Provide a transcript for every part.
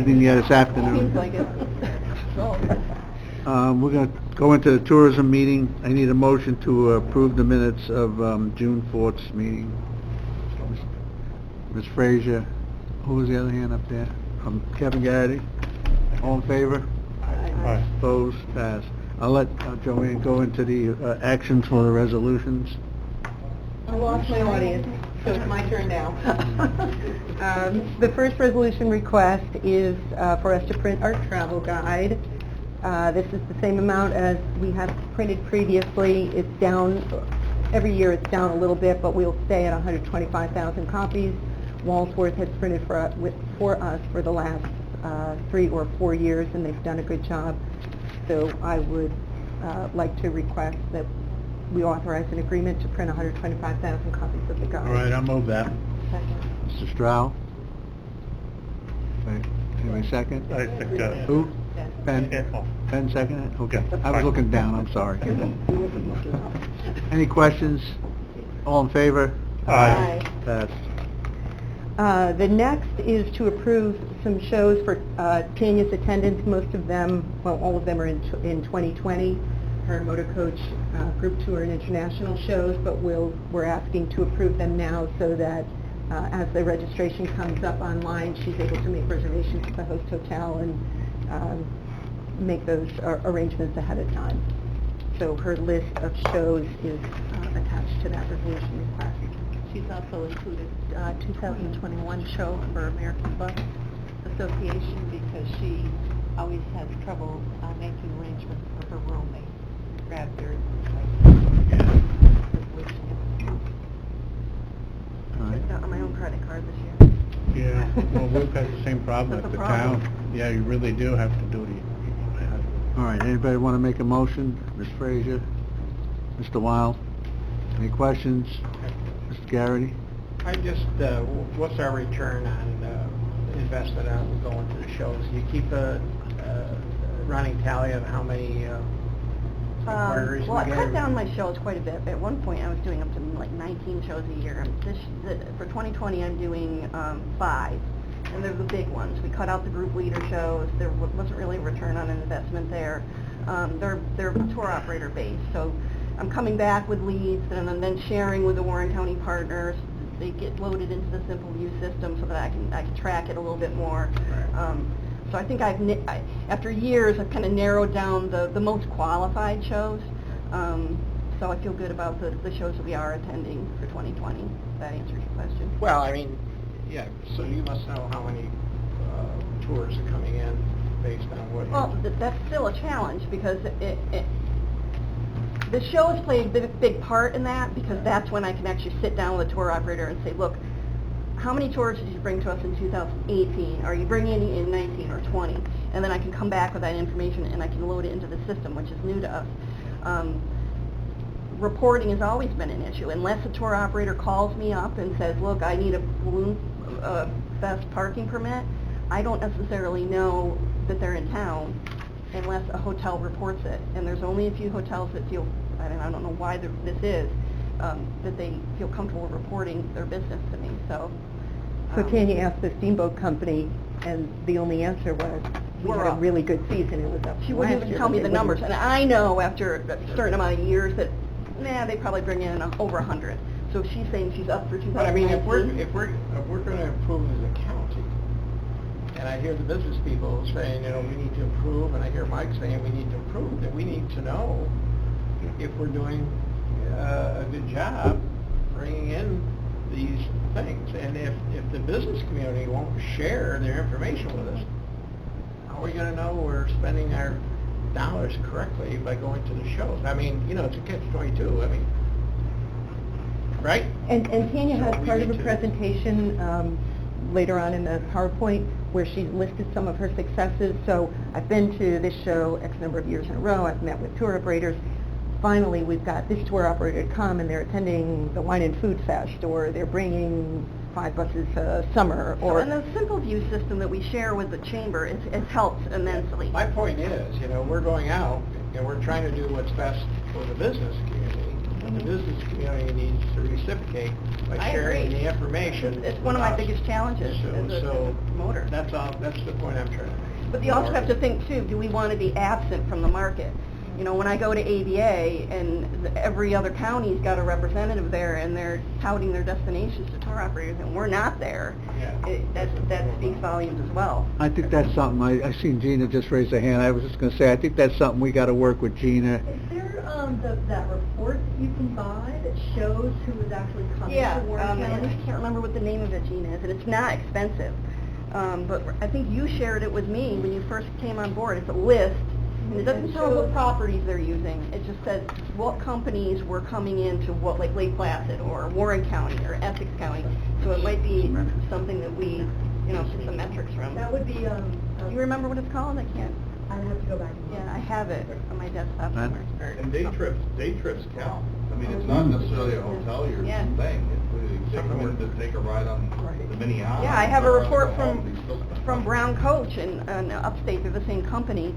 evening, yeah, this afternoon. Seems like it. We're going to go into the tourism meeting. I need a motion to approve the minutes of June 4th's meeting. Ms. Frazier, who was the other hand up there? Kevin Garrity. All in favor? Aye. Opposed? Passed. I'll let Joanne go into the actions for the resolutions. I lost my audience, so it's my turn now. The first resolution request is for us to print our travel guide. This is the same amount as we have printed previously. It's down, every year it's down a little bit, but we'll stay at 125,000 copies. Walsworth has printed for us for the last 3 or 4 years, and they've done a good job. So I would like to request that we authorize an agreement to print 125,000 copies of the guide. All right, I'll move that. Second. Mr. Stroud? Wait, anybody second? I think that... Who? Ben. Ben? Ben seconded? Okay. That's I was fine. looking down, I'm sorry. Any questions? All in favor? Aye. Passed. The next is to approve some shows for Tanya's attendance. Most of them, well, all of them are in 2020. Her motor coach group tour and international shows, but we're asking to approve them now so that as the registration comes up online, she's able to make reservations at the host hotel and make those arrangements ahead of time. So her list of shows is attached to that resolution request. She's also included 2021 show for American Bus Association because she always has trouble making arrangements for her roommate. Bradbury. All right. Got on my own credit card this year. Yeah, well, we've got the same problem That's at a the problem. town. Yeah, you really do have to do the... All right, anybody want to make a motion? Ms. Frazier? Mr. Wild? Any questions? Mr. Garrity? I just, what's our return on investment on going to the shows? You keep a running tally of how many inquiries Well, I you cut get? down my shows quite a bit. At one point, I was doing up to like 19 shows a year. For 2020, I'm doing 5, and they're the big ones. We cut out the group leader shows. There wasn't really a return on investment there. They're tour operator based, so I'm coming back with leads and I'm then sharing with the Warren County partners. They get loaded into the Simple View system so that I can track it a little bit more. So I think after years, I've kind of narrowed down the most qualified shows. So I feel good about the shows that we are attending for 2020. If that answers your question. Well, I mean, yeah, so you must know how many tours are coming in based on what... Well, that's still a challenge because the shows play a big part in that because that's when I can actually sit down with a tour operator and say, look, how many tours did you bring to us in 2018? Are you bringing any in 19 or 20? And then I can come back with that information and I can load it into the system, which is new to us. Reporting has always been an issue. Unless a tour operator calls me up and says, look, I need a Balloon Fest parking permit, I don't necessarily know that they're in town unless a hotel reports it. And there's only a few hotels that feel, I don't know why this is, that they feel comfortable reporting their business to me. So Tanya asked the steamboat company, and the only answer was, we We're had a up. really good season. It was up she from wouldn't last even year, tell but me they the numbers. wouldn't- And I know after a certain amount of years that, they probably bring in over 100. So she's saying she's up for 2019. But I mean, if we're going to improve as a county, and I hear the business people saying, we need to improve, and I hear Mike saying we need to improve, then we need to know if we're doing a good job bringing in these things. And if the business community won't share their information with us, how are we going to know we're spending our dollars correctly by going to the shows? I mean, it's a catch-22. I mean, right? And Tanya So has we part of need a to- presentation later on in the PowerPoint where she listed some of her successes. So I've been to this show X number of years in a row. I've met with tour operators. Finally, we've got this tour operator to come, and they're attending the Wine and Food Fest, or they're bringing 5 buses summer, or... And the Simple View system that we share with the chamber, it's helped immensely. My point is, we're going out and we're trying to do what's best for the business community. and the business community needs to reciprocate by I sharing agree. the information. It's one of my with us. biggest challenges as a promoter. That's all, that's the point I'm trying to make. But you also have to think too, do we want to be absent from the market? You know, when I go to ABA and every other county's got a representative there and they're touting their destinations to tour operators and we're not there, Yeah. that speaks volumes as well. I think that's something, I seen Gina just raise her hand, I was just gonna say, I think that's something we gotta work with Gina. Is there, that report that you can buy that shows who is actually coming Yeah, to Warren and County? I can't remember what the name of it, Gina, is, and it's not expensive. But I think you shared it with me when you first came on board. It's a list, and it doesn't tell what properties they're using. It just says what companies were coming into what, like Lake Placid, or Warren County, or Essex County. So it might be something that we, you know, get some metrics from. That would be, You remember what it's called? I can't. I'd have to go back and look. Yeah, I have it on my desktop Matt? somewhere. And day trips count. I mean, it's not necessarily a hotel you're Yeah. staying. If they come in to take a ride on the Minnehaha. Yeah, I have a or report go home, they still spend from money. Brown Coach in upstate, they're the same company.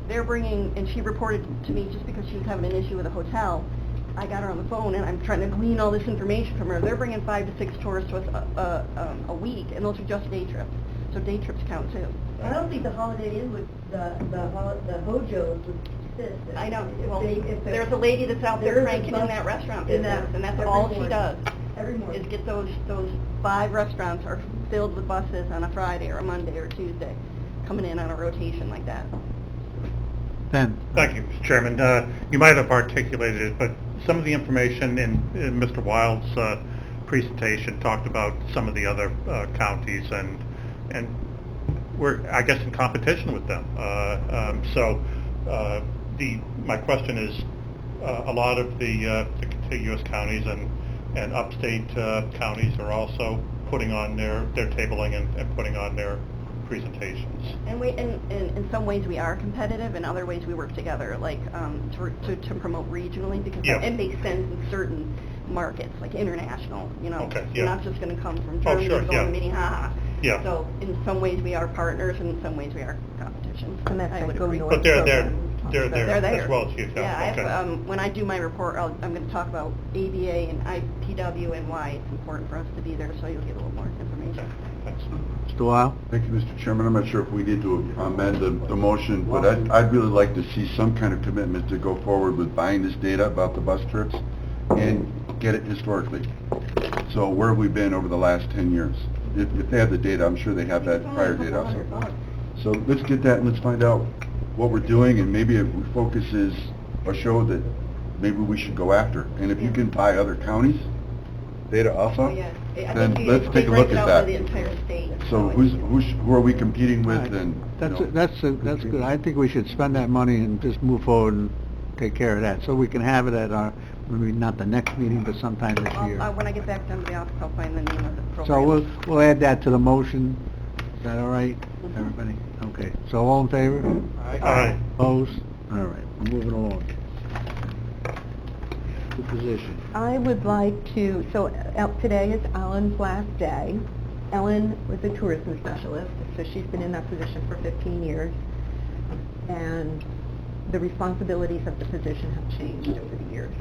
They're bringing, and she reported to me just because she was having an issue with a hotel. I got her on the phone and I'm trying to glean all this information from her. They're bringing 5 to 6 tourists to us a week, and those are just day trips. So day trips count too. I don't think the Holiday Inn would, the Hojos would insist that I know, if well, they- if there's a lady that's out there there is a cranking in bunch that restaurant in business, that and that's every all she morning. does. Every morning. Is get those 5 restaurants are filled with buses on a Friday or a Monday or Tuesday, coming in on a rotation like that. Ben? Thank you, Mr. Chairman. You might have articulated it, but some of the information in Mr. Wild's presentation talked about some of the other counties, and we're, I guess, in competition with them. My question is, a lot of the contiguous counties and upstate counties are also putting on their tabling and putting on their presentations. And we, in some ways we are competitive, in other ways we work together, like to promote regionally, because Yeah. it makes sense in certain markets, like international, you know. Okay, You're yeah. not just going to come from Oh, Germany sure, and go yeah. to Minnehaha. Yeah. So in some ways we are partners, and in some ways we are competition. And that's I like would Go agree. North But they're program. there there as well as you. Yeah, I Okay. have, when I do my report, I'm going to talk about ABA and IPW and why it's important for us to be there, so you'll get a little more information. Thanks. Mr. Weil? Thank you, Mr. Chairman. I'm not sure if we need to amend the motion, but I'd really like to see some kind of commitment to go forward with buying this data about the bus trips and get it historically. So where have we been over the last 10 years? If they have the data, I'm sure they have that prior data also. So let's get that and let's find out what we're doing, and maybe if we focus is a show that maybe we should go after. And if you can buy other counties' data also, Oh, yeah. I then think let's they take a break look it at out that. for the entire state. So who are we competing with, and, you know, That's good. I think we should spend that money and just move forward and take care of that, so we can have it at our, maybe not the next meeting, but sometime this year. When I get back down to the office, I'll find the name of the program. So we'll add that to the motion. Is that all right, everybody? Okay, so all in favor? Aye. Opposed? All right, we're moving along. The position. I would like to, so today is Ellen's last day. Ellen was a tourism specialist, so she's been in that position for 15 years. And the responsibilities of the position have changed over the years.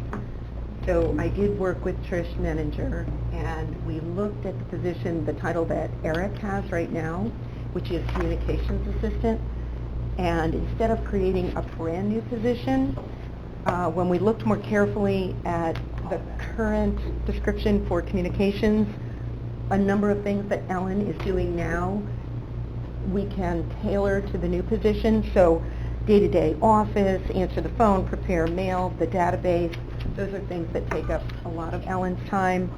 So I did work with Trish Menninger, and we looked at the position, the title that Eric has right now, which is Communications Assistant. And instead of creating a brand-new position, when we looked more carefully at the current description for communications, a number of things that Ellen is doing now, we can tailor to the new position. So day-to-day office, answer the phone, prepare mail, the database, those are things that take up a lot of Ellen's time.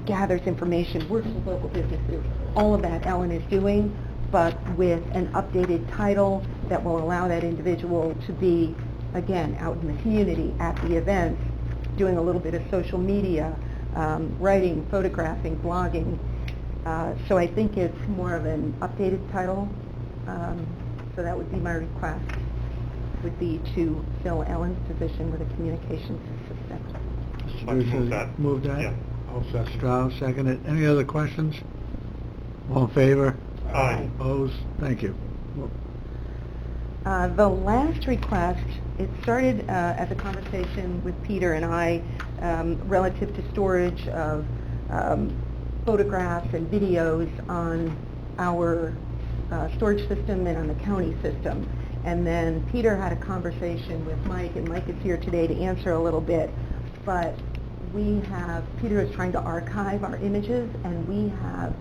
Gathers information, works with local businesses. All of that Ellen is doing, but with an updated title that will allow that individual to be, again, out in the community, at the events, doing a little bit of social media, writing, photographing, blogging. So I think it's more of an updated title. So that would be my request, would be to fill Ellen's position with a communications assistant. Mr. Let's Bruce, move that. Move that? Yeah. Mr. Strauss, second it. Any other questions? All in favor? Aye. Opposed? Thank you. The last request, it started as a conversation with Peter and I relative to storage of photographs and videos on our storage system and on the county system. And then Peter had a conversation with Mike, and Mike is here today to answer a little bit. But Peter is trying to archive our images, and we have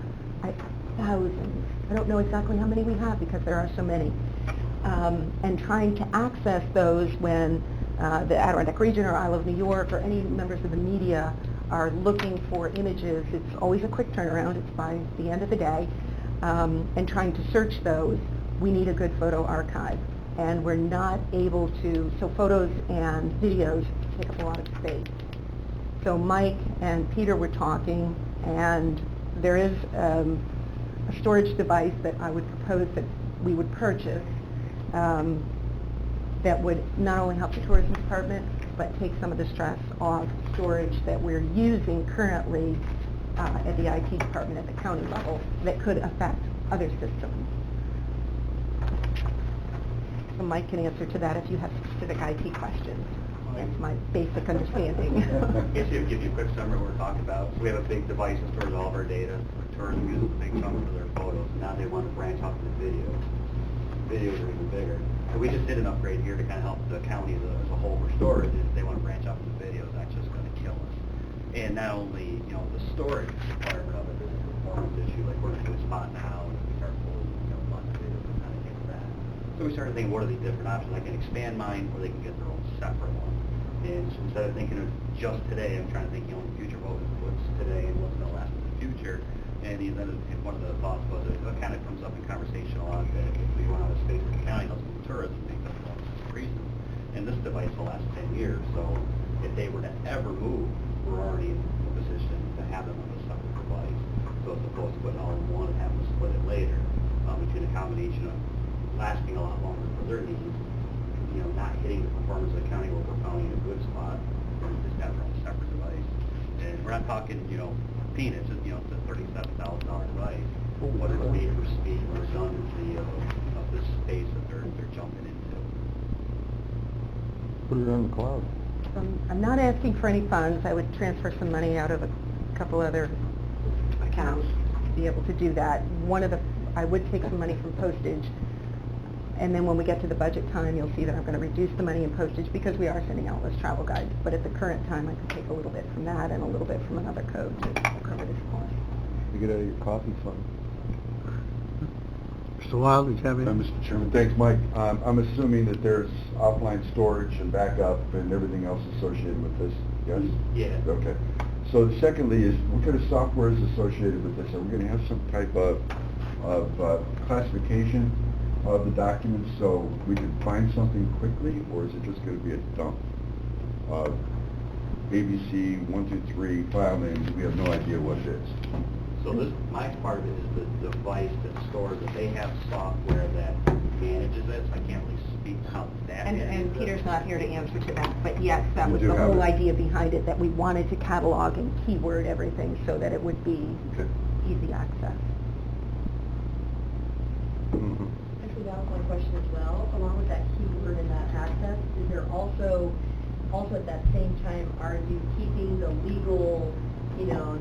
thousands. I don't know exactly how many we have because there are so many. And trying to access those when the Adirondack Region or Isle of New York or any members of the media are looking for images, it's always a quick turnaround. It's by the end of the day. And trying to search those, we need a good photo archive. And we're not able to, so photos and videos take up a lot of space. So Mike and Peter were talking, and there is a storage device that I would propose that we would purchase that would not only help the tourism department, but take some of the stress off storage that we're using currently at the IT department at the county level that could affect other systems. So Mike can answer to that if you have specific IT questions. That's my basic understanding. Just to give you a quick summary of what we're talking about. So we have a big device that stores all of our data. Tourism uses a big chunk for their photos. Now they want to branch off to the videos. Videos are even bigger. So we just did an upgrade here to kind of help the county as a whole restore it. If they want to branch off to the videos, that's just going to kill us. And not only, the storage requirement of it is a performance issue. Like we're going to do a spot now, and we start pulling, a bunch of videos and kind of get to that. So we started thinking, what are the different options? I can expand mine, or they can get their own separate one. And so instead of thinking of just today, I'm trying to think, in the future, what's today and what's going to last in the future. And one of the thoughts was, it kind of comes up in conversation a lot, that if we run out of space in the county, helps with tourism, makes up for all sorts of reasons. And this device will last 10 years, so if they were to ever move, we're already in a position to have them on a separate device. So as opposed to putting all in one and having to split it later, between a combination of lasting a lot longer for their needs, not hitting the performance of the county where we're probably in a good spot, and just have our own separate device. And we're not talking, peanuts, it's a $37,000 device. What it would be for speed and redundancy of the space that they're jumping into. Put it on the cloud. I'm not asking for any funds. I would transfer some money out of a couple other accounts to be able to do that. I would take some money from postage, and then when we get to the budget time, you'll see that I'm going to reduce the money in postage because we are sending out less travel guides. But at the current time, I can take a little bit from that and a little bit from another code to cover this cost. You get out of your coffee fund. Mr. Wild, did you have any? Mr. Chairman, thanks, Mike. I'm assuming that there's offline storage and backup and everything else associated with this, yes? Yeah. Okay. So secondly is, what kind of software is associated with this? Are we going to have some type of classification of the documents so we can find something quickly, or is it just going to be a dump of ABC 123 file names? We have no idea what it is. So my part of it is the device that stores it. They have software that manages it, so I can't really speak to how that And manages it. Peter's not here to answer to that, but yes, that You was do the have whole it. idea behind it, that we wanted to catalog and keyword everything so that it would be Okay. easy access. Mhm. Actually, that was my question as well. Along with that keyword and that access, is there also at that same time, are you keeping the legal,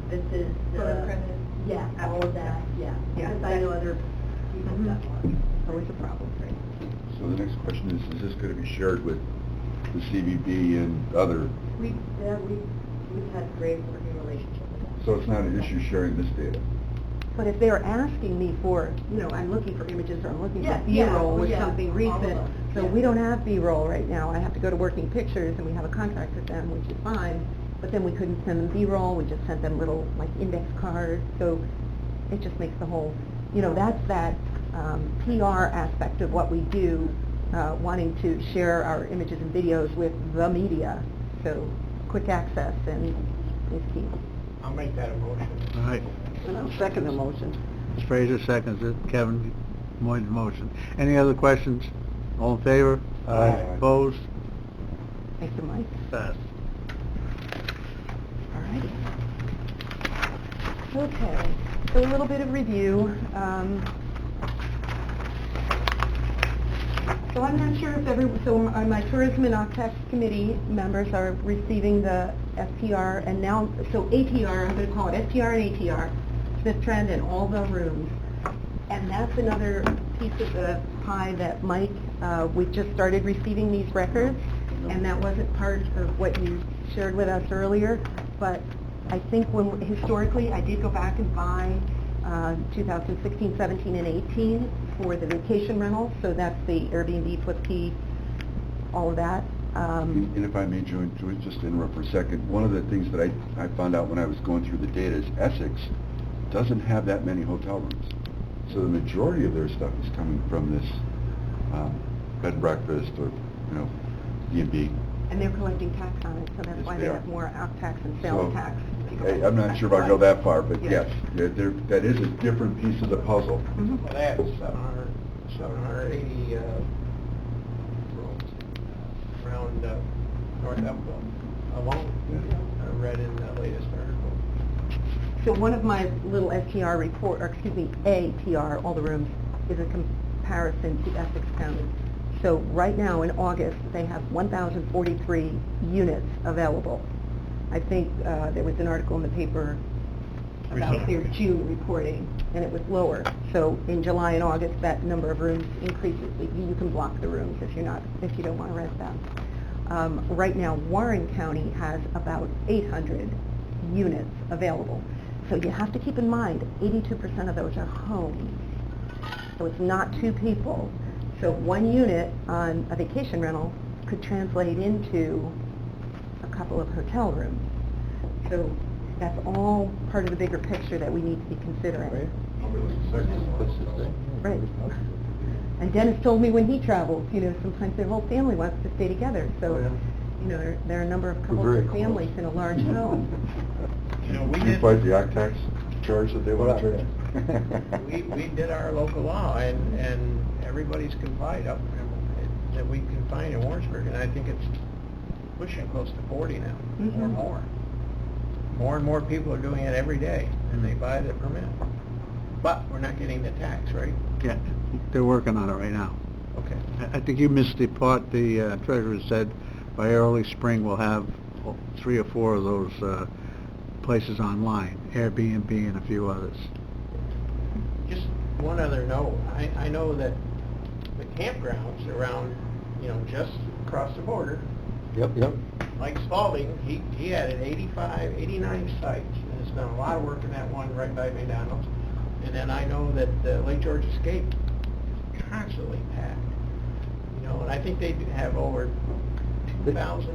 this is the... Photo premise? Yeah, all of that, yeah. Yeah. Because I know other people Mhm. that one. Always a problem, right? So the next question is this going to be shared with the CVB and other? We've had great working relationship with them. So it's not an issue sharing this data? But if they're asking me for, I'm looking for images or I'm looking Yeah, for yeah, B-roll or yeah, something all of recent, them, so yeah. we don't have B-roll right now. I have to go to Working Pictures and we have a contract with them, which is fine, but then we couldn't send them B-roll, we just sent them little, index cards, so it just makes the whole, that's that PR aspect of what we do, wanting to share our images and videos with the media, so quick access is key. I'll make that a motion. All right. And I'll second the motion. Ms. Fraser seconds it. Kevin, made the motion. Any other questions? All in favor? Aye. Opposed? Thank you, Mike. Passed. All righty. Okay, so a little bit of review. So I'm not sure if my tourism and OCTAX committee members are receiving the STR, and now, so ATR, I'm going to call it STR and ATR, Smith Trend and all the rooms. And that's another piece of the pie that Mike, we just started receiving these records, and that wasn't part of what you shared with us earlier, but I think historically, I did go back and buy 2016, 17, and 18 for the vacation rentals, so that's the Airbnb, Flipkey, all of that. And if I may, Joy, just to interrupt for a second, one of the things that I found out when I was going through the data is Essex doesn't have that many hotel rooms. So the majority of their stuff is coming from this bed and breakfast or, B&B. And they're collecting tax on it, so that's Yes, why they they are. have more out tax and sales tax. I'm not sure if I'll go that far, but Yes. yes, that is a different piece of the puzzle. Mhm. Well, they have 780 rooms around North Elmville alone. I read in the latest article. So one of my little STR report, or excuse me, ATR, all the rooms, is a comparison to Essex County. So right now in August, they have 1,043 units available. I think there was an article in the paper about their June reporting, and it was lower. So in July and August, that number of rooms increases. You can block the rooms if you don't want to rent them. Right now, Warren County has about 800 units available. So you have to keep in mind, 82% of those are homes. So it's not two people. So one unit on a vacation rental could translate into a couple of hotel rooms. So that's all part of the bigger picture that we need to be considering. Right. And Dennis told me when he travels, sometimes their whole family wants to stay together. So, there are a number of couples very and close. families in a large home. We You did, fight the OCTAX charge that they want to charge? we did our local law, and everybody's complied up that we can find in Warrensburg, and I think it's pushing close to 40 now, or Mhm. more. More and more people are doing it every day, and they buy the permit. But we're not getting the tax, right? Yeah, they're working on it right now. Okay. I think you missed the part the treasurer said by early spring we'll have 3 or 4 of those places online, Airbnb and a few others. Just one other note, I know that the campgrounds around, just across the border, Yep. Mike Spalding, he added 89 sites, and has done a lot of work in that one right by McDonald's. And then I know that Lake George Escape is constantly packed, and I think they have over 2,000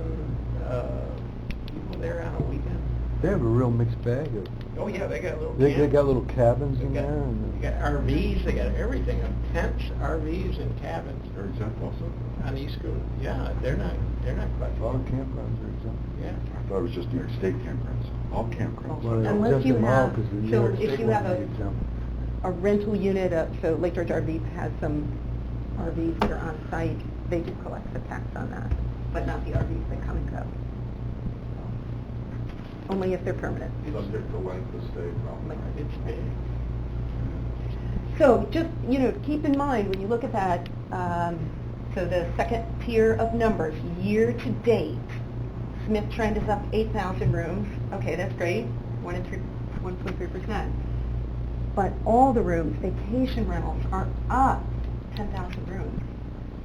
people there on a weekend. They have a real mixed bag of, Oh, yeah, they got little they camp. got little cabins They in got- there and. They got RVs, they got everything, tents, RVs, and cabins They're exempt also? on the East Coast. Yeah, they're not A lot of budgeting. campgrounds are exempt. Yeah. I thought it was just New York State campgrounds, all campgrounds. Well, they're Unless you exempt them all have- 'cause the New so York if State you ones have are a- exempt. A rental unit, so Lake George RV has some RVs that are on site, they do collect the tax on that, but not the RVs that come and go. Only if they're permanent. Subject to length of stay, probably. It's big. So just, keep in mind, when you look at that, so the second tier of numbers, year to date, Smith Trend is up 8,000 rooms. Okay, that's great, 1.3%. But all the rooms, vacation rentals, are up 10,000 rooms.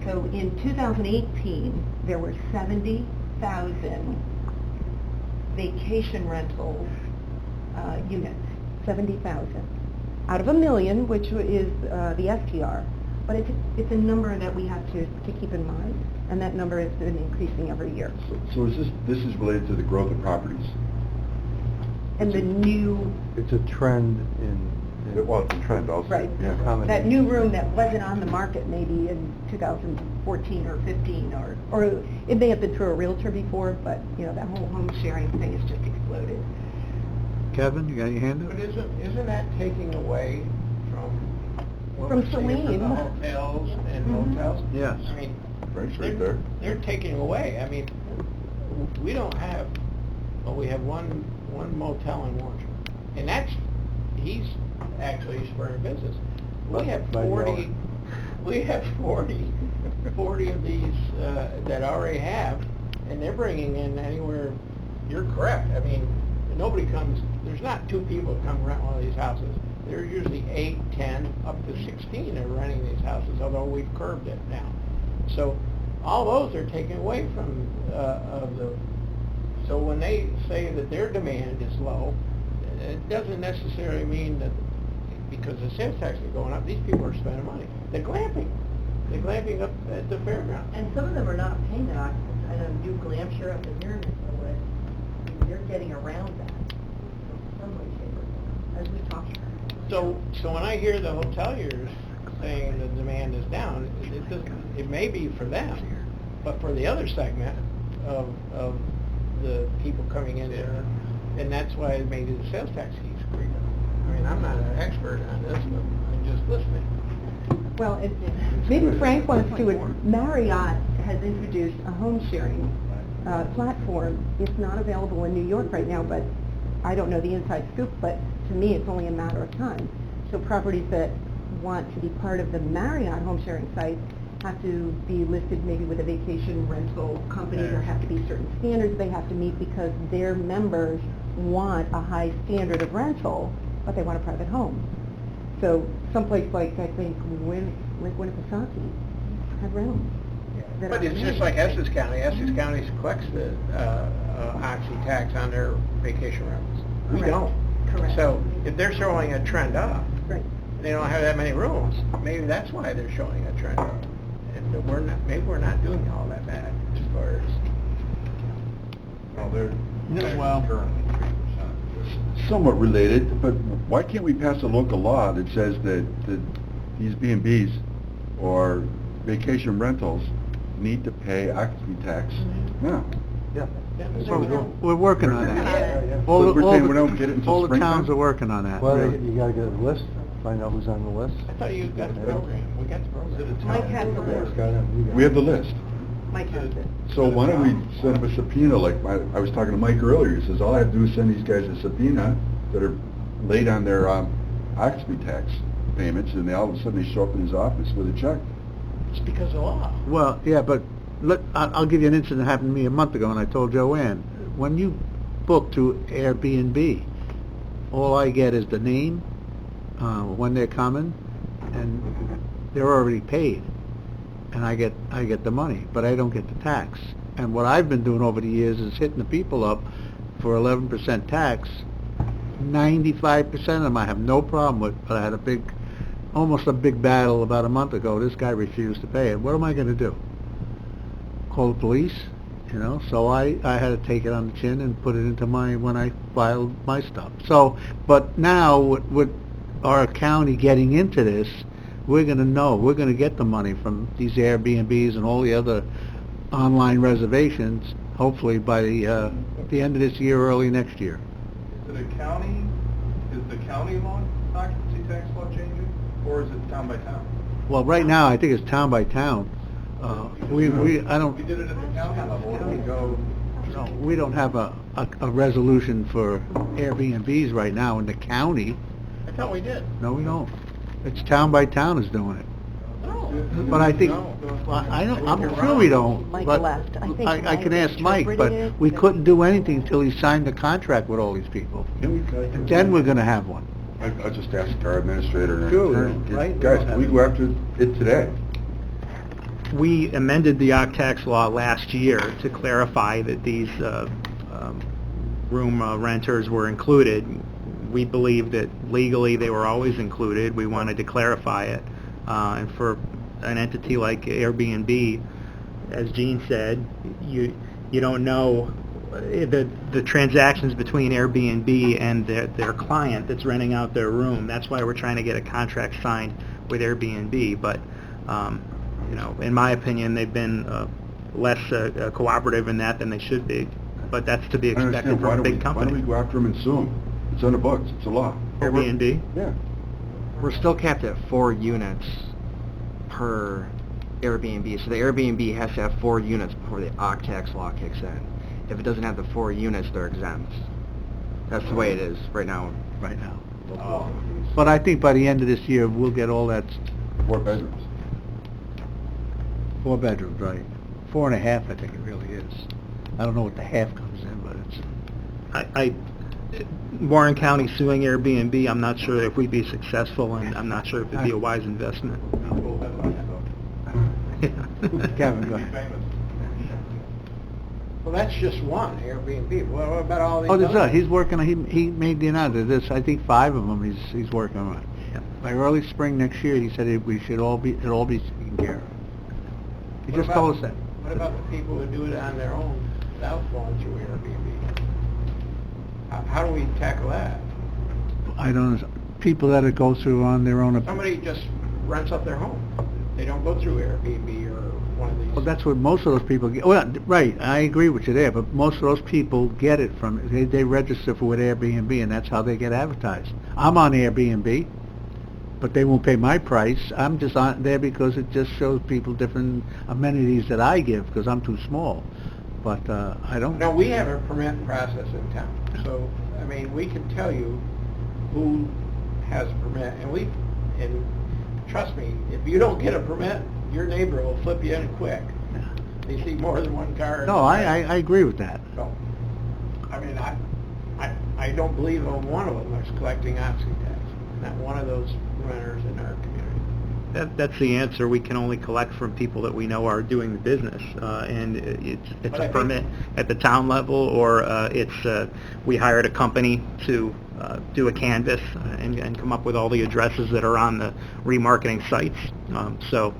So in 2018, there were 70,000 vacation rentals units, 70,000. Out of 1 million, which is the STR. But it's a number that we have to keep in mind, and that number has been increasing every year. So is this is related to the growth of properties? And the new, It's a trend in. Well, it's a trend also. right, Yeah. that new room that wasn't on the market maybe in 2014 or 15, or it may have been through a realtor before, but, that whole home sharing thing has just exploded. Kevin, you got your hand But up? isn't that taking away from what From we're seeing from Saline. the hotels and Mhm. motels? Yes. I mean, Frank's right there. they're taking away. I mean, we don't have, we have one motel in Warrensburg, and he's actually spurring business. We have By the 40, hour. we have 40 of these, that already have, and they're bringing in anywhere, you're correct, I mean, nobody comes, there's not two people that come rent one of these houses. There's usually 8, 10, up to 16 are renting these houses, although we've curbed it now. So, all those are taken away from, so when they say that their demand is low, it doesn't necessarily mean that because the sales tax is going up, these people are spending money. They're glamping. They're glamping up at the fairground. And some of them are not paying that occupancy. I know New Glamshire up in here, they're getting around that. Some way, shape, or form, as we talked about. So when I hear the hoteliers saying the demand is down, it may be for them, but for the other segment of the people coming in there, and that's why maybe the sales tax keeps creeping. I mean, I'm not an expert on this, but I'm just listening. Well, maybe Frank wants to, Marriott has introduced a home sharing platform. It's not available in New York right now, but I don't know the inside scoop, but to me it's only a matter of time. So properties that want to be part of the Marriott home sharing site have to be listed maybe with a vacation rental company. There have to be certain standards they have to meet because their members want a high standard of rental, but they want a private home. So someplace like, I think, like Winnipesaukee had rentals. that But are it's just made. like Essex County. Essex County collects the oxy tax on their vacation rentals. We Correct. don't. Correct. So if they're showing a trend up, Right. they don't have that many rooms, maybe that's why they're showing a trend up. And we're not, maybe we're not doing all that bad as far as... Well, they're well- currently 3%. Somewhat related, but why can't we pass a local law that says that these B&Bs or vacation rentals need to pay occupancy tax now? Yeah. That's what we're doing. We're working on Yeah, that. yeah. All the- But we're all saying the- we don't get it until All the springtime? towns are working on that. Well, really. you gotta get a list, find out who's on the list. I thought you got the program. We got the program. Mike has the list. We have the list. Mike has it. So why don't we send them a subpoena, like I was talking to Mike earlier, he says, all I have to do is send these guys a subpoena that are late on their occupancy tax payments, and they all of a sudden they show up in his office with a check. It's because of law. Well, yeah, but I'll give you an incident that happened to me a month ago, and I told Joanne, when you book to Airbnb, all I get is the name, when they're coming, and they're already paid, and I get the money, but I don't get the tax. And what I've been doing over the years is hitting the people up for 11% tax. 95% of them I have no problem with, but I had almost a big battle about a month ago. This guy refused to pay it. What am I going to do? Call the police? You know, so I had to take it on the chin and put it into when I filed my stuff. So, but now with our county getting into this, we're going to get the money from these Airbnbs and all the other online reservations, hopefully by the end of this year, early next year. Is the county law, occupancy tax law changing, or is it town by town? Well, right now, I think it's town by town. We We did it at the county level, we don't have a resolution for Airbnbs right now in the county. I thought we did. No, we don't. It's town by town is doing it. No. But I think, No. I'm sure we don't. Mike but left. I think I can Mike ask Mike, but interpreted it. we couldn't do anything until he signed the contract with all these people. And then we're gonna have one. I'll just ask our administrator. Sure, and right? Guys, can we go after it today? We amended the OCC tax law last year to clarify that these room renters were included. We believe that legally they were always included. We wanted to clarify it. And for an entity like Airbnb, as Gene said, you don't know the transactions between Airbnb and their client that's renting out their room. That's why we're trying to get a contract signed with Airbnb. But you know, in my opinion, they've been less cooperative in that than they should be. But that's to be I understand. expected from a big Why don't we company. go after them and sue them? It's on the books, it's a law. Airbnb? Yeah. We're still capped at 4 units per Airbnb, so the Airbnb has to have 4 units before the OCC tax law kicks in. If it doesn't have the 4 units, they're exempt. That's the way it is right now. Right now. But I think by the end of this year, we'll get all that, 4 bedrooms. 4 bedrooms, right? 4.5, I think it really is. I don't know what the half comes in, but it's... Warren County suing Airbnb, I'm not sure if we'd be successful, and I'm not sure if it'd be a wise investment. Kevin, go ahead. Well, that's just one Airbnb. What about all these Oh, there's others? he's working, he made the announcement, there's, I think, 5 of them he's working on. Yeah. By early spring next year, he said we should it'll all be taken care of. He What just about- told us that. What about the people who do it on their own without going through Airbnb? How do we tackle that? I don't, people that go through on their own... Somebody just rents up their home. They don't go through Airbnb or one of these. Well, that's what most of those people get. Well, right, I agree with you there, but most of those people get it from, they register for with Airbnb, and that's how they get advertised. I'm on Airbnb, but they won't pay my price. I'm just on there because it just shows people different amenities that I give, because I'm too small. But I don't... No, we have a permit process in town, so, I mean, we can tell you who has a permit, and trust me, if you don't get a permit, your neighbor will flip you in quick. They see more than one car. No, I agree with that. So, I mean, I don't believe on one of them is collecting oxy tax, not one of those renters in our community. That's the answer. We can only collect from people that we know are doing the business, and it's But a I think- permit at the town level, or we hired a company to do a canvas and come up with all the addresses that are on the remarketing sites. So,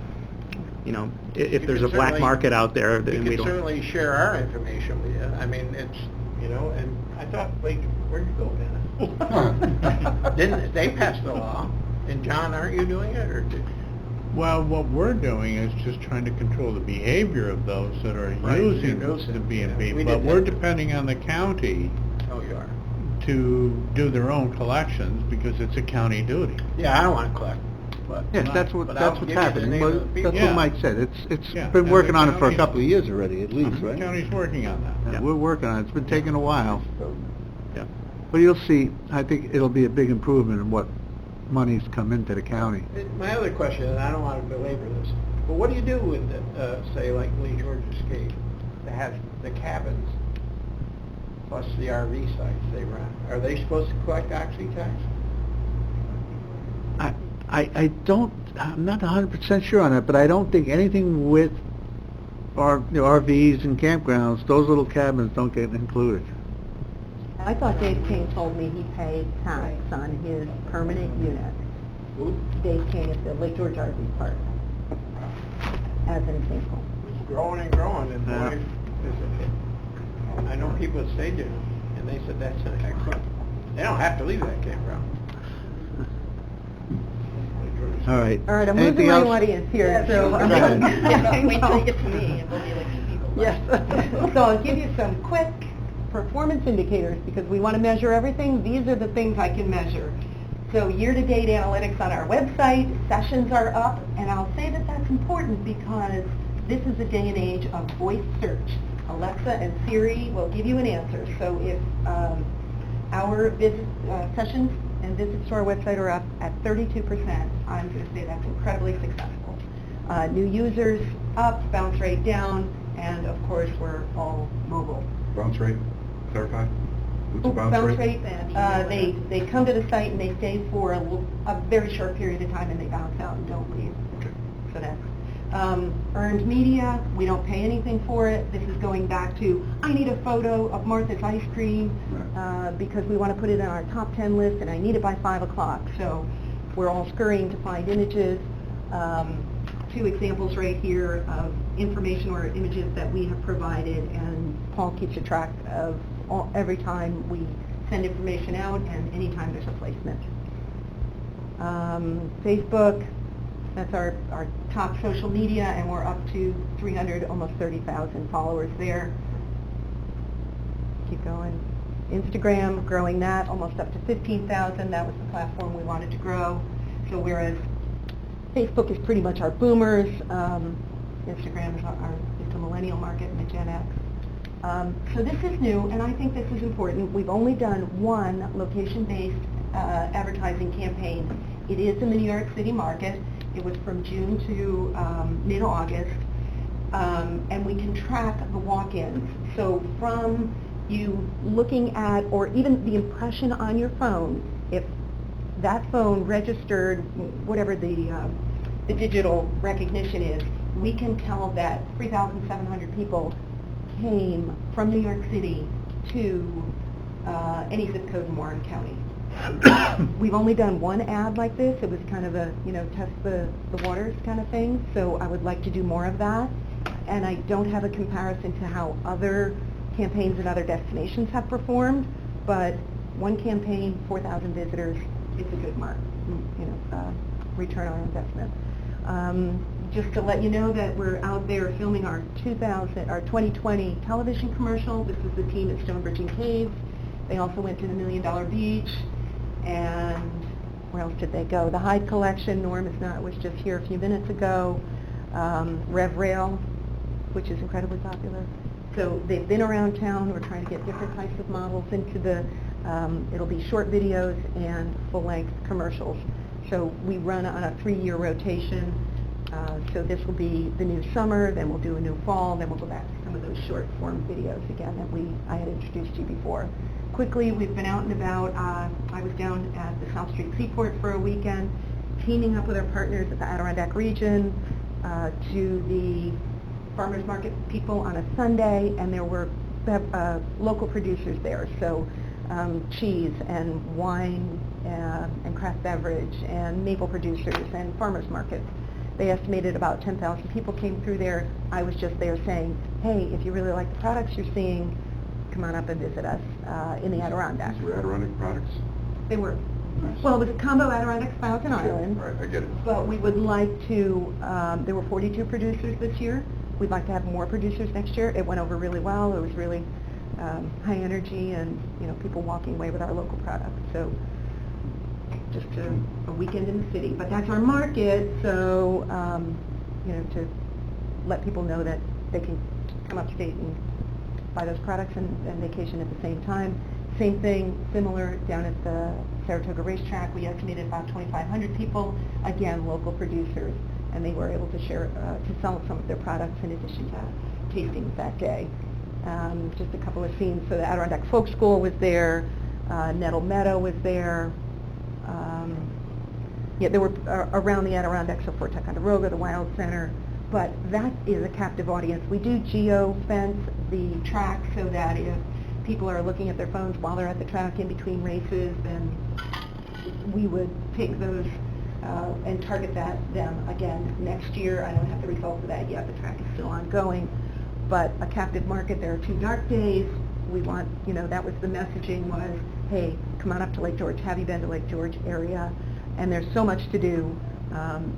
you know, if You there's can a black certainly- market out there, We then we can don't. certainly share our information with you. I mean, it's, you know, and I thought, wait, where'd you go, Dennis? Didn't, they passed the law, and John, aren't you doing it, or did? Well, what we're doing is just trying to control the behavior of those that are Right, using you're using the it, B and yeah. B, We but did we're that. depending on the county Oh, you are. to do their own collections because it's a county duty. Yeah, I don't want to collect, but. Yes, that's but that's I'll what's give you the happening. name Well, of the people. that's Yeah. what Mike said. It's Yeah, been and working the on it for a county- couple of years already, at least, The right? county's working on that. Yeah, we're working on it. It's been taking a while. Yeah. But you'll see, I think it'll be a big improvement in what monies come into the county. My other question, and I don't want to belabor this, but what do you do with, say, like Lee George Escape, that has the cabins, plus the RV sites they rent? Are they supposed to collect oxy tax? I don't, I'm not 100% sure on that, but I don't think anything with RVs and campgrounds, those little cabins don't get included. I thought Dave King told me he paid tax on his permanent unit. Who? Dave King at the Lake George RV Park, as an example. It's growing and growing, and Yeah. boy, I know people that stayed there, and they said that's an excellent, they don't have to leave that campground. All right. All right, I'm Anything losing my else? audience here, Yeah, so... Go I'm ahead. gonna- Wait till you get to me, and we'll be like 2 people. Yes. So I'll give you some quick performance indicators, because we want to measure everything. These are the things I can measure. So year-to-date analytics on our website, sessions are up, and I'll say that that's important because this is a day and age of voice search. Alexa and Siri will give you an answer. So if our sessions and visits to our website are up at 32%, I'm going to say that's incredibly successful. New users up, bounce rate down, and of course, we're all mobile. Bounce rate, clarify? What's the bounce rate? They come to the site and they stay for a very short period of time and they bounce out and don't leave. Okay. So that's, earned media, we don't pay anything for it. This is going back to, I need a photo of Martha's ice cream, Right. because we want to put it on our top 10 list and I need it by 5 o'clock. So we're all scurrying to find images. 2 examples right here of information or images that we have provided, and Paul keeps a track of every time we send information out and anytime there's a placement. Facebook, that's our top social media, and we're up to 300, almost 30,000 followers there. Keep going. Instagram, growing that, almost up to 15,000. That was the platform we wanted to grow. So whereas Facebook is pretty much our boomers, Instagram is the millennial market and the Gen X. So this is new, and I think this is important. We've only done one location-based advertising campaign. It is in the New York City market. It was from June to mid-August, and we can track the walk-ins. So from you looking at, or even the impression on your phone, if that phone registered whatever the digital recognition is, we can tell that 3,700 people came from New York City to any zip code in Warren County. We've only done one ad like this. It was kind of a, test the waters kind of thing. So I would like to do more of that. And I don't have a comparison to how other campaigns in other destinations have performed, but one campaign, 4,000 visitors, it's a good mark, return on investment. Just to let you know that we're out there filming our 2020 television commercial. This is the team at Stonebridge and Caves. They also went to the $1 Million Beach, and where else did they go? The Hyde Collection, Norm was just here a few minutes ago. Rev Rail, which is incredibly popular. So they've been around town. We're trying to get different types of models into the, it'll be short videos and full-length commercials. So we run on a 3-year rotation. So this will be the new summer, then we'll do a new fall, then we'll go back to some of those short-form videos again that I had introduced you before. Quickly, we've been out and about. I was down at the South Street Seaport for a weekend, teaming up with our partners at the Adirondack region to the farmers market people on a Sunday, and there were local producers there. So cheese and wine and craft beverage and maple producers and farmers markets. They estimated about 10,000 people came through there. I was just there saying, hey, if you really like the products you're seeing, come on up and visit us in the Adirondacks. These were Adirondack products? They were. Nice. Well, it was a combo Adirondack Thousand Island. Right, I get it. But we would like to, there were 42 producers this year. We'd like to have more producers next year. It went over really well. It was really high energy and, people walking away with our local products. So just a weekend in the city. But that's our market, so, to let people know that they can come upstate and buy those products and vacation at the same time. Same thing, similar down at the Saratoga Racetrack. We estimated about 2,500 people, again, local producers, and they were able to share, to sell some of their products in addition to tastings that day. Just a couple of scenes. So the Adirondack Folk School was there, Nettle Meadow was there. There were around the Adirondacks, so Fort Ticonderoga, the Wild Center, but that is a captive audience. We do geo-fence the track so that if people are looking at their phones while they're at the track in between races, then we would take those and target them again next year. I don't have the results of that yet. The track is still ongoing, but a captive market. There are 2 dark days. We want, that was the messaging was, hey, come on up to Lake George. Have you been to Lake George area? And there's so much to do.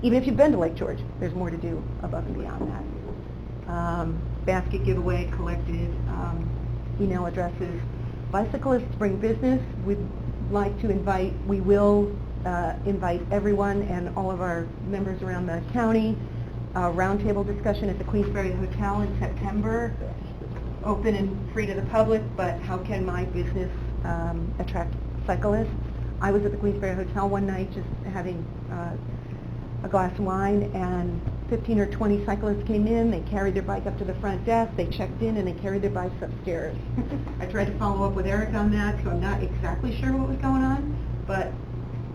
Even if you've been to Lake George, there's more to do above and beyond that. Basket giveaway, collected email addresses. Bicyclists bring business. We'd like to we will invite everyone and all of our members around the county. Roundtable discussion at the Queensberry Hotel in September. Open and free to the public, but how can my business attract cyclists? I was at the Queensberry Hotel one night just having a glass of wine, and 15 or 20 cyclists came in. They carried their bike up to the front desk, they checked in, and they carried their bikes upstairs. I tried to follow up with Eric on that, so I'm not exactly sure what was going on, but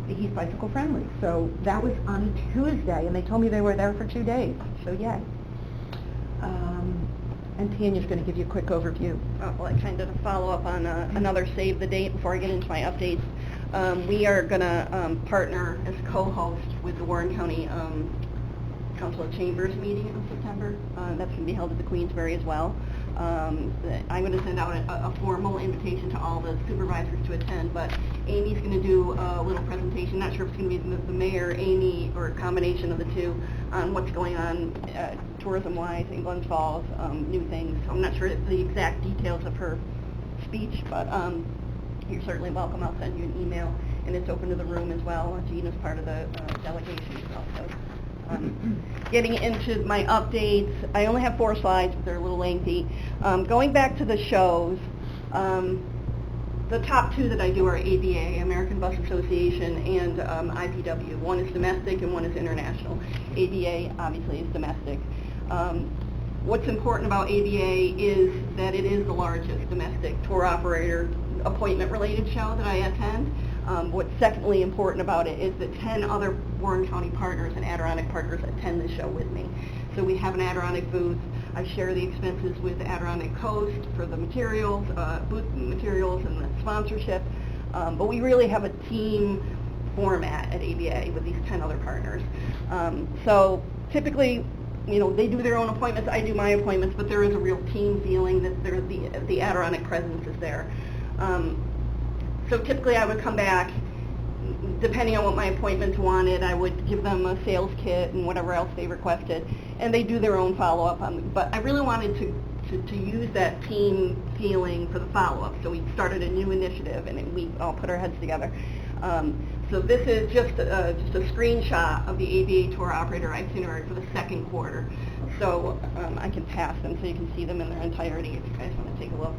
he's bicycle friendly. So that was on a Tuesday, and they told me they were there for 2 days, so yay. And Tanya's going to give you a quick overview. Well, I kind of follow up on another save the date before I get into my updates. We are going to partner as co-host with the Warren County Council of Chambers meeting in September. That's going to be held at the Queensberry as well. I'm going to send out a formal invitation to all the supervisors to attend, but Amy's going to do a little presentation. Not sure if it's going to be the mayor, Amy, or a combination of the two on what's going on tourism-wise in Glens Falls, new things. I'm not sure the exact details of her speech, but you're certainly welcome. I'll send you an email, and it's open to the room as well. Gina's part of the delegation as well. So, getting into my updates, I only have 4 slides, but they're a little lengthy. Going back to the shows, the top 2 that I do are ABA, American Bus Association, and IPW. One is domestic and one is international. ABA obviously is domestic. What's important about ABA is that it is the largest domestic tour operator appointment-related show that I attend. What's secondly important about it is that 10 other Warren County partners and Adirondack partners attend the show with me. So we have an Adirondack booth. I share the expenses with Adirondack Coast for the materials, booth materials and the sponsorship. But we really have a team format at ABA with these 10 other partners. So typically, they do their own appointments, I do my appointments, but there is a real team feeling that the Adirondack presence is there. So typically I would come back, depending on what my appointments wanted, I would give them a sales kit and whatever else they requested, and they do their own follow-up. But I really wanted to use that team feeling for the follow-up, so we started a new initiative, and we all put our heads together. So this is just a screenshot of the ABA tour operator itinerary for the second quarter. So I can pass them so you can see them in their entirety if you guys want to take a look.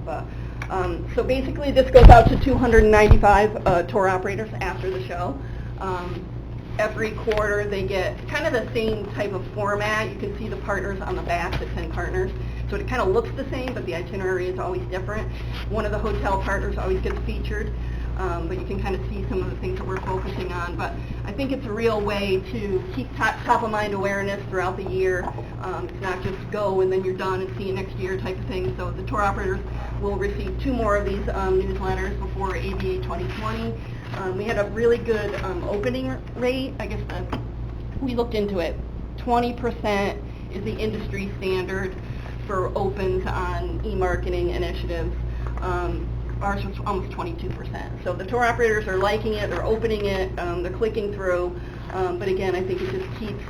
So basically this goes out to 295 tour operators after the show. Every quarter they get kind of the same type of format. You can see the partners on the back, the 10 partners. So it kind of looks the same, but the itinerary is always different. One of the hotel partners always gets featured. But you can kind of see some of the things that we're focusing on. But I think it's a real way to keep top of mind awareness throughout the year. It's not just go and then you're done and see you next year type of thing. So the tour operators will receive 2 more of these newsletters before ABA 2020. We had a really good opening rate. I guess we looked into it. 20% is the industry standard for opens on e-marketing initiatives. Ours was almost 22%. So the tour operators are liking it, they're opening it, they're clicking through. But again, I think it just keeps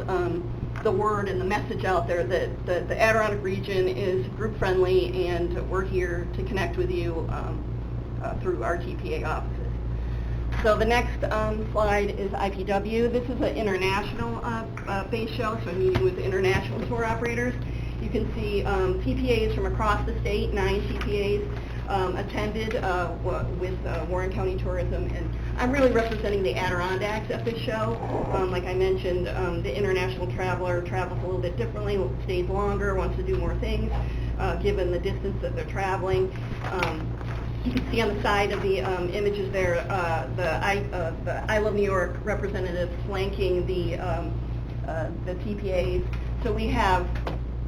the word and the message out there that the Adirondack region is group friendly and we're here to connect with you through our TPA offices. So the next slide is IPW. This is an international based show, so I'm meeting with international tour operators. You can see TPAs from across the state, 9 TPAs. Attended with Warren County Tourism, and I'm really representing the Adirondacks at this show. Like I mentioned, the international traveler travels a little bit differently, stays longer, wants to do more things, given the distance that they're traveling. You can see on the side of the images there the I Love New York representative flanking the TPAs. So we have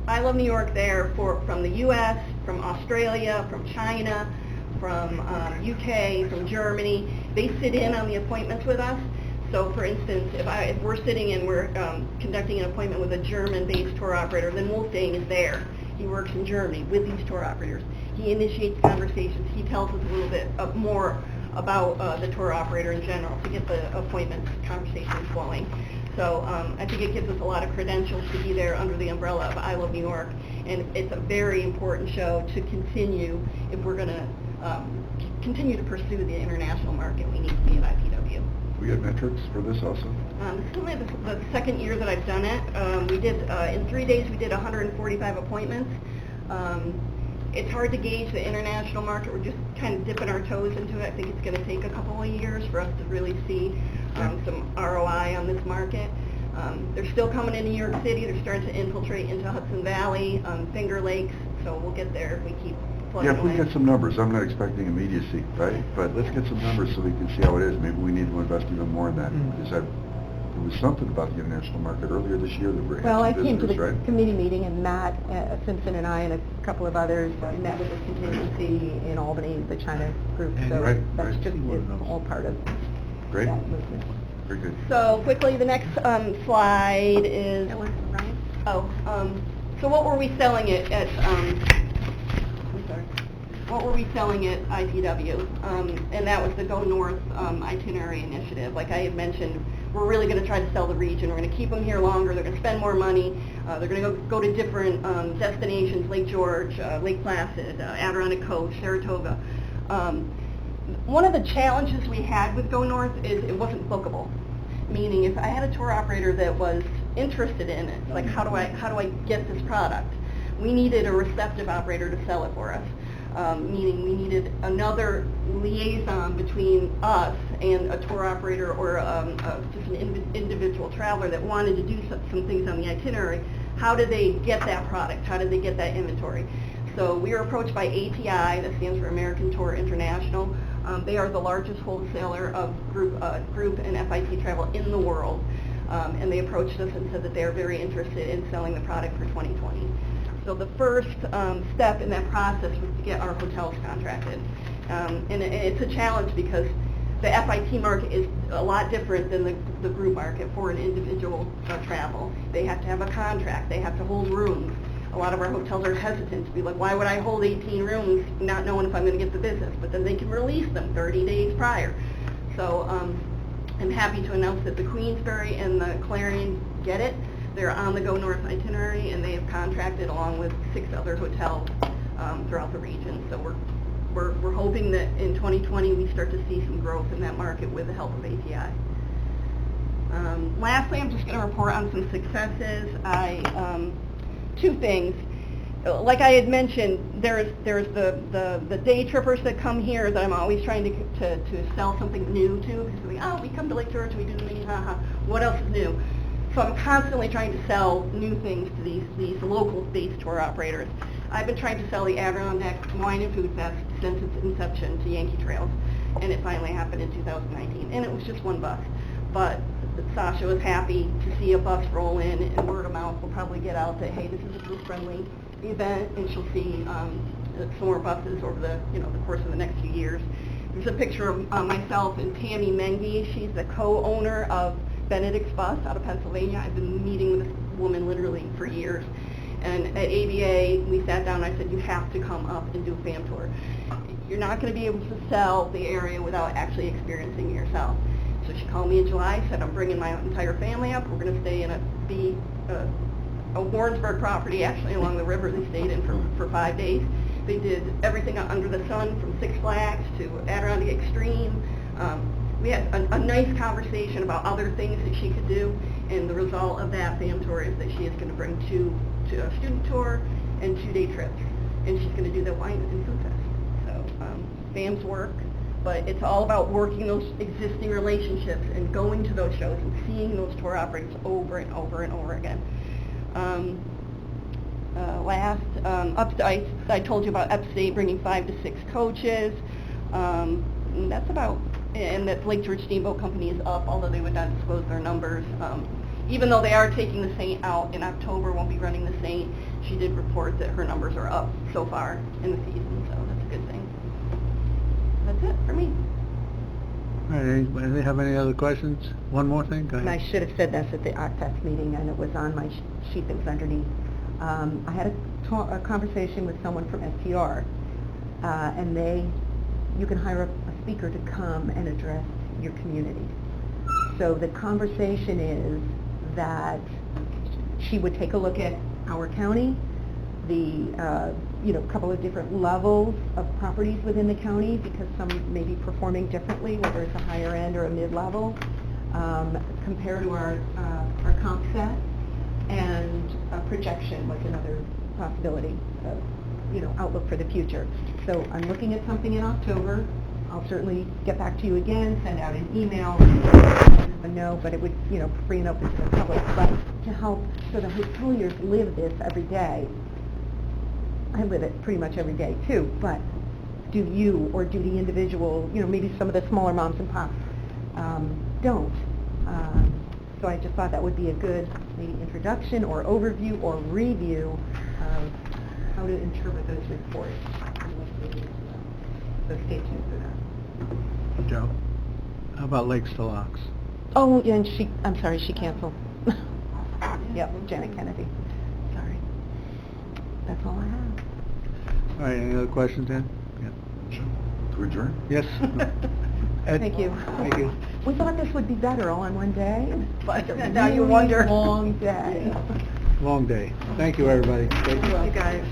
I Love New York there from the U.S., from Australia, from China, from UK, from Germany. They sit in on the appointments with us. So for instance, if we're sitting and we're conducting an appointment with a German-based tour operator, then Wolfgang is there. He works in Germany with these tour operators. He initiates conversations. He tells us a little bit more about the tour operator in general to get the appointments conversations flowing. So I think it gives us a lot of credentials to be there under the umbrella of I Love New York, and it's a very important show to continue if we're going to continue to pursue the international market. We need to be at IPW. We get metrics for this also? This is only the second year that I've done it. We did in 3 days we did 145 appointments. It's hard to gauge the international market. We're just kind of dipping our toes into it. I think it's going to take a couple of years for us to really see some ROI on this market. They're still coming in New York City. They're starting to infiltrate into Hudson Valley, Finger Lakes, so we'll get there if we keep plugging Yeah, if we away. get some numbers, I'm not expecting immediacy, right? But let's get some numbers so we can see how it is. Maybe we need to invest even more in that. Because there was something about the international market earlier this year that we had Well, I some came to visitors, the right? committee meeting, and Matt Simpson and I and a couple of others met with the contingency in Albany, the China group. So Right, that's right. just it's all part of Great. that movement. Very good. So quickly, the next slide is. That was right. So what were we selling it at? I'm sorry. What were we selling at IPW? And that was the Go North itinerary initiative. Like I had mentioned, we're really going to try to sell the region. We're going to keep them here longer. They're going to spend more money. They're going to go to different destinations: Lake George, Lake Placid, Adirondack Coast, Saratoga. One of the challenges we had with Go North is it wasn't bookable. Meaning, if I had a tour operator that was interested in it, like how do I get this product? We needed a receptive operator to sell it for us. Meaning, we needed another liaison between us and a tour operator or just an individual traveler that wanted to do some things on the itinerary, how do they get that product? How do they get that inventory? So we were approached by ATI, that stands for American Tour International. They are the largest wholesaler of group and FIT travel in the world. And they approached us and said that they are very interested in selling the product for 2020. So the first step in that process was to get our hotels contracted. And it's a challenge because the FIT market is a lot different than the group market for an individual travel. They have to have a contract. They have to hold rooms. A lot of our hotels are hesitant to be like, why would I hold 18 rooms not knowing if I'm going to get the business? But then they can release them 30 days prior. So I'm happy to announce that the Queensbury and the Clarion get it. They're on the Go North itinerary, and they have contracted along with 6 other hotels throughout the region. So we're hoping that in 2020 we start to see some growth in that market with the help of ATI. Lastly, I'm just going to report on some successes. Two things. Like I had mentioned, there's the day trippers that come here that I'm always trying to sell something new to, because we come to Lake George, we do the mini, what else is new? So I'm constantly trying to sell new things to these local-based tour operators. I've been trying to sell the Adirondack Wine and Food Fest since its inception to Yankee Trails, and it finally happened in 2019, and it was just one bus. But Sasha was happy to see a bus roll in, and word of mouth will probably get out that, hey, this is a group-friendly event, and she'll see some more buses over the course of the next few years. There's a picture of myself and Tammy Mengi. She's the co-owner of Benedict's Bus out of Pennsylvania. I've been meeting with this woman literally for years. And at ABA, we sat down and I said, you have to come up and do a fam tour. You're not going to be able to sell the area without actually experiencing it yourself. So she called me in July, said, I'm bringing my entire family up. We're going to stay in a Warrensburg property, actually, along the river they stayed in for 5 days. They did everything under the sun, from Six Flags to Adirondack Extreme. We had a nice conversation about other things that she could do, and the result of that fam tour is that she is going to bring two a student tour and 2-day trips, and she's going to do the wine and food fest. So FAMs work, but it's all about working those existing relationships and going to those shows and seeing those tour operators over and over and over again. I told you about Upstate bringing 5 to 6 coaches. And that's about, and that Lake George Steamboat Company is up, although they would not disclose their numbers. Even though they are taking the Saint out in October, won't be running the Saint, she did report that her numbers are up so far in the season, so that's a good thing. That's it for me. All right, anybody have any other questions? One more thing? Go And I ahead. should have said this at the OCTEX meeting, and it was on my sheet that was underneath. I had a conversation with someone from STR, and you can hire a speaker to come and address your community. So the conversation is that she would take a look at our county, the couple of different levels of properties within the county, because some may be performing differently, whether it's a higher end or a mid-level, compared to our comp set, and a projection was another possibility of outlook for the future. So I'm looking at something in October. I'll certainly get back to you again, send out an email, no, but it would, free and open to the public. But to help, so the hoteliers live this every day. I live it pretty much every day too, but do you, or do the individual, maybe some of the smaller moms and pops don't. So I just thought that would be a good maybe introduction or overview or review of how to interpret those reports. So stay tuned for that. Joe, how about Lakes to Locks? Oh, yeah, and I'm sorry, she canceled. Yep, Janet Kennedy. Sorry. That's all I have. All right, any other questions, Ed? Yeah. To adjourn? Yes? Ed? Thank you. Thank you. We thought this would be better all in one day, but Now you really wonder. long day. Long day. Thank you, everybody. You guys.